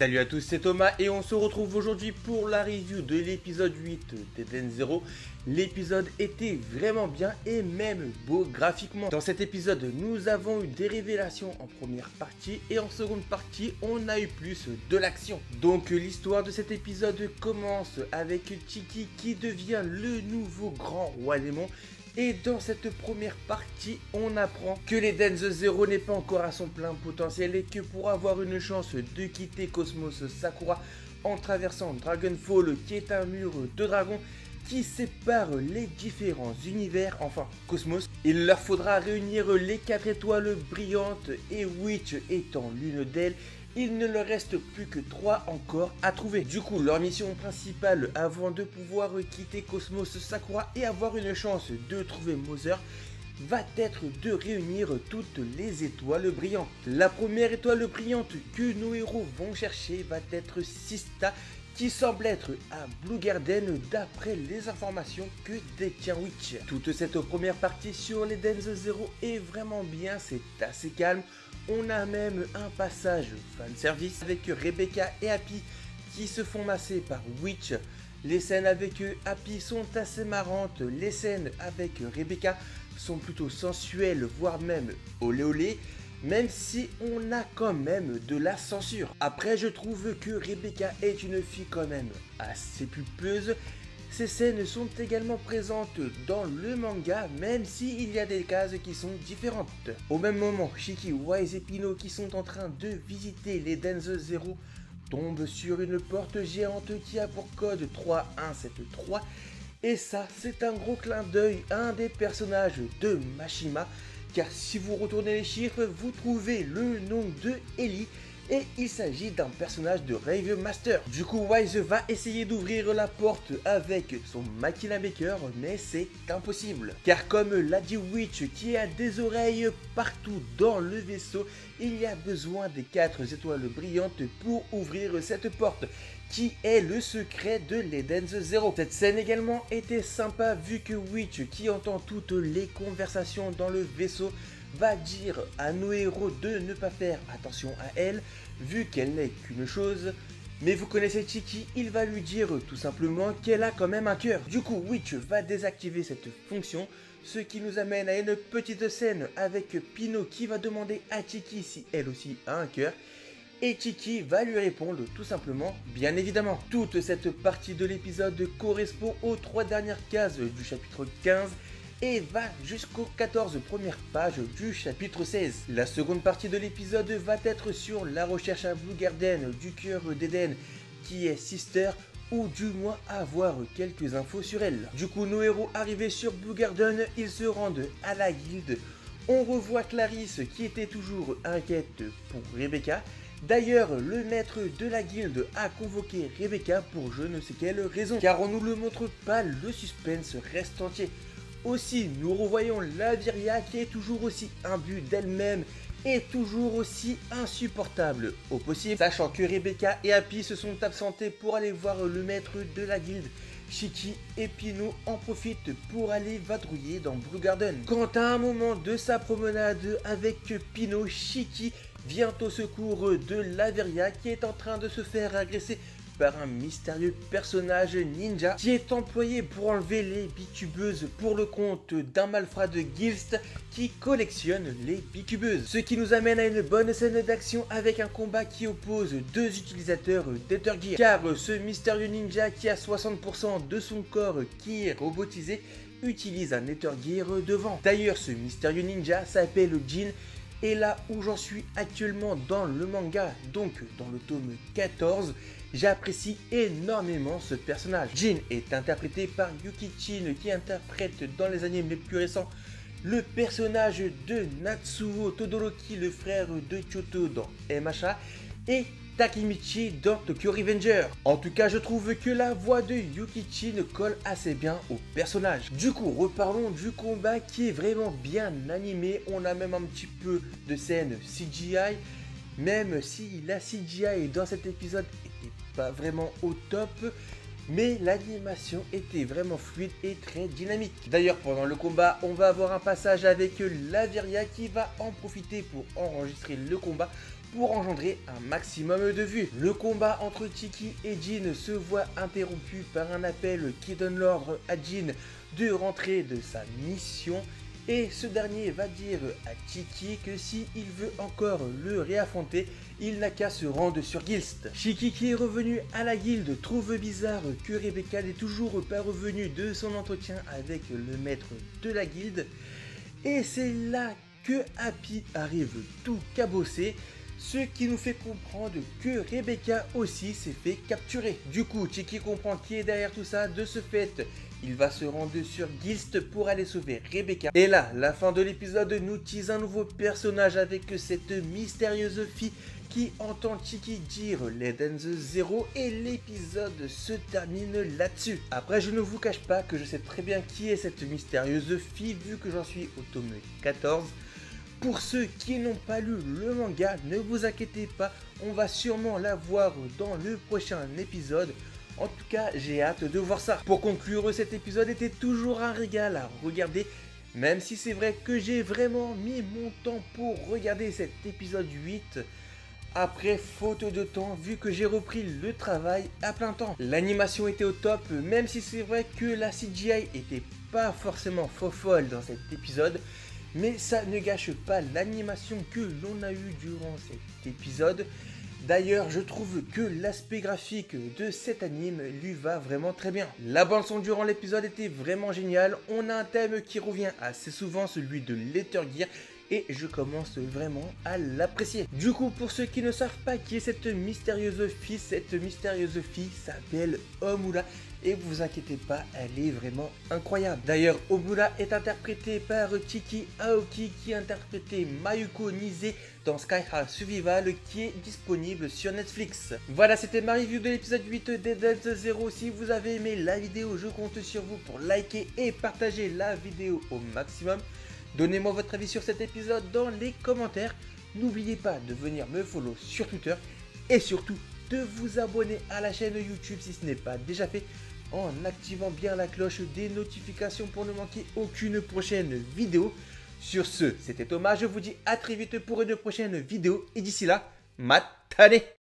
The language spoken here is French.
Salut à tous, c'est Thomas et on se retrouve aujourd'hui pour la review de l'épisode 8 d'Eden Zero. L'épisode était vraiment bien et même beau graphiquement. Dans cet épisode, nous avons eu des révélations en première partie et en seconde partie, on a eu plus de l'action. Donc l'histoire de cet épisode commence avec Chiki qui devient le nouveau grand roi démon. Et dans cette première partie, on apprend que l'Eden Zero n'est pas encore à son plein potentiel et que pour avoir une chance de quitter Cosmos Sakura en traversant Dragonfall, qui est un mur de dragon qui sépare les différents univers, enfin Cosmos, il leur faudra réunir les 4 étoiles brillantes et Witch étant l'une d'elles. Il ne leur reste plus que 3 encore à trouver. Du coup, leur mission principale avant de pouvoir quitter Cosmos Sakura et avoir une chance de trouver Mother va être de réunir toutes les étoiles brillantes. La première étoile brillante que nos héros vont chercher va être Sista, qui semble être à Blue Garden d'après les informations que détient Witch. Toute cette première partie sur l'Eden Zero est vraiment bien, c'est assez calme. On a même un passage fanservice avec Rebecca et Happy qui se font masser par Witch. Les scènes avec Happy sont assez marrantes, les scènes avec Rebecca sont plutôt sensuelles, voire même olé olé. Même si on a quand même de la censure. Après, je trouve que Rebecca est une fille quand même assez pulpeuse. Ces scènes sont également présentes dans le manga, même s'il y a des cases qui sont différentes. Au même moment, Chiki, Wise et Pino qui sont en train de visiter l'Eden Zero tombent sur une porte géante qui a pour code 3173. Et ça, c'est un gros clin d'œil à un des personnages de Mashima. Car si vous retournez les chiffres, vous trouvez le nom de Ellie et il s'agit d'un personnage de Rave Master. Du coup, Wise va essayer d'ouvrir la porte avec son Makina Maker, mais c'est impossible. Car comme l'a dit Witch, qui a des oreilles partout dans le vaisseau, il y a besoin des 4 étoiles brillantes pour ouvrir cette porte, qui est le secret de l'Eden Zero. Cette scène également était sympa vu que Witch, qui entend toutes les conversations dans le vaisseau, va dire à nos héros de ne pas faire attention à elle, vu qu'elle n'est qu'une chose. Mais vous connaissez Chiki, il va lui dire tout simplement qu'elle a quand même un cœur. Du coup, Witch va désactiver cette fonction, ce qui nous amène à une petite scène avec Pino qui va demander à Chiki si elle aussi a un cœur. Et Chiki va lui répondre tout simplement, bien évidemment. Toute cette partie de l'épisode correspond aux 3 dernières cases du chapitre 15 et va jusqu'aux 14 premières pages du chapitre 16. La seconde partie de l'épisode va être sur la recherche à Blue Garden du cœur d'Eden qui est Sister, ou du moins avoir quelques infos sur elle. Du coup, nos héros arrivés sur Blue Garden, ils se rendent à la guilde. On revoit Clarisse qui était toujours inquiète pour Rebecca. D'ailleurs, le maître de la guilde a convoqué Rebecca pour je ne sais quelle raison, car on ne nous le montre pas, le suspense reste entier. Aussi, nous revoyons Laviria qui est toujours aussi imbue d'elle-même et toujours aussi insupportable au possible, sachant que Rebecca et Happy se sont absentés pour aller voir le maître de la guilde. Chiki et Pino en profitent pour aller vadrouiller dans Blue Garden. Quand à un moment de sa promenade avec Pino, Chiki vient au secours de Laviria qui est en train de se faire agresser par un mystérieux personnage ninja qui est employé pour enlever les bicubeuses pour le compte d'un malfrat de Gilst qui collectionne les bicubeuses. Ce qui nous amène à une bonne scène d'action avec un combat qui oppose 2 utilisateurs d'Ether Gear. Car ce mystérieux ninja qui a 60% de son corps qui est robotisé utilise un Ether Gear devant. D'ailleurs, ce mystérieux ninja s'appelle Jin. Et là où j'en suis actuellement dans le manga, donc dans le tome 14, j'apprécie énormément ce personnage. Jin est interprété par Yuki Chin qui interprète dans les animes les plus récents le personnage de Natsuo Todoroki, le frère de Kyoto dans MHA, et Takemichi dans Tokyo Revenger. En tout cas, je trouve que la voix de Yuki Chin colle assez bien au personnage. Du coup, reparlons du combat qui est vraiment bien animé. On a même un petit peu de scène CGI, même si la CGI dans cet épisode n'était pas vraiment au top. Mais l'animation était vraiment fluide et très dynamique. D'ailleurs, pendant le combat, on va avoir un passage avec Laviria qui va en profiter pour enregistrer le combat pour engendrer un maximum de vues. Le combat entre Tiki et Jin se voit interrompu par un appel qui donne l'ordre à Jin de rentrer de sa mission. Et ce dernier va dire à Tiki que s'il veut encore le réaffronter, il n'a qu'à se rendre sur Gilst. Tiki, qui est revenu à la guilde, trouve bizarre que Rebecca n'est toujours pas revenue de son entretien avec le maître de la guilde. Et c'est là que Happy arrive tout cabossé, ce qui nous fait comprendre que Rebecca aussi s'est fait capturer. Du coup, Tiki comprend qui est derrière tout ça. De ce fait, il va se rendre sur Gilst pour aller sauver Rebecca. Et là, la fin de l'épisode nous tease un nouveau personnage avec cette mystérieuse fille qui entend Tiki dire l'Eden Zero, et l'épisode se termine là-dessus. Après, je ne vous cache pas que je sais très bien qui est cette mystérieuse fille vu que j'en suis au tome 14. Pour ceux qui n'ont pas lu le manga, ne vous inquiétez pas, on va sûrement la voir dans le prochain épisode. En tout cas, j'ai hâte de voir ça. Pour conclure, cet épisode était toujours un régal à regarder, même si c'est vrai que j'ai vraiment mis mon temps pour regarder cet épisode 8. Après, faute de temps, vu que j'ai repris le travail à plein temps. L'animation était au top, même si c'est vrai que la CGI était pas forcément folle dans cet épisode. Mais ça ne gâche pas l'animation que l'on a eue durant cet épisode. D'ailleurs, je trouve que l'aspect graphique de cet anime lui va vraiment très bien. La bande son durant l'épisode était vraiment géniale. On a un thème qui revient assez souvent, celui de Letter Gear, et je commence vraiment à l'apprécier. Du coup, pour ceux qui ne savent pas qui est cette mystérieuse fille s'appelle Omura. Et vous inquiétez pas, elle est vraiment incroyable. D'ailleurs, Omura est interprétée par Chiki Aoki, qui interprétait Mayuko Nise dans Sky High Survival, qui est disponible sur Netflix. Voilà, c'était ma review de l'épisode 8 d'Eden Zero. Si vous avez aimé la vidéo, je compte sur vous pour liker et partager la vidéo au maximum. Donnez-moi votre avis sur cet épisode dans les commentaires. N'oubliez pas de venir me follow sur Twitter et surtout de vous abonner à la chaîne YouTube si ce n'est pas déjà fait, en activant bien la cloche des notifications pour ne manquer aucune prochaine vidéo. Sur ce, c'était Thomas, je vous dis à très vite pour une prochaine vidéo et d'ici là, matane!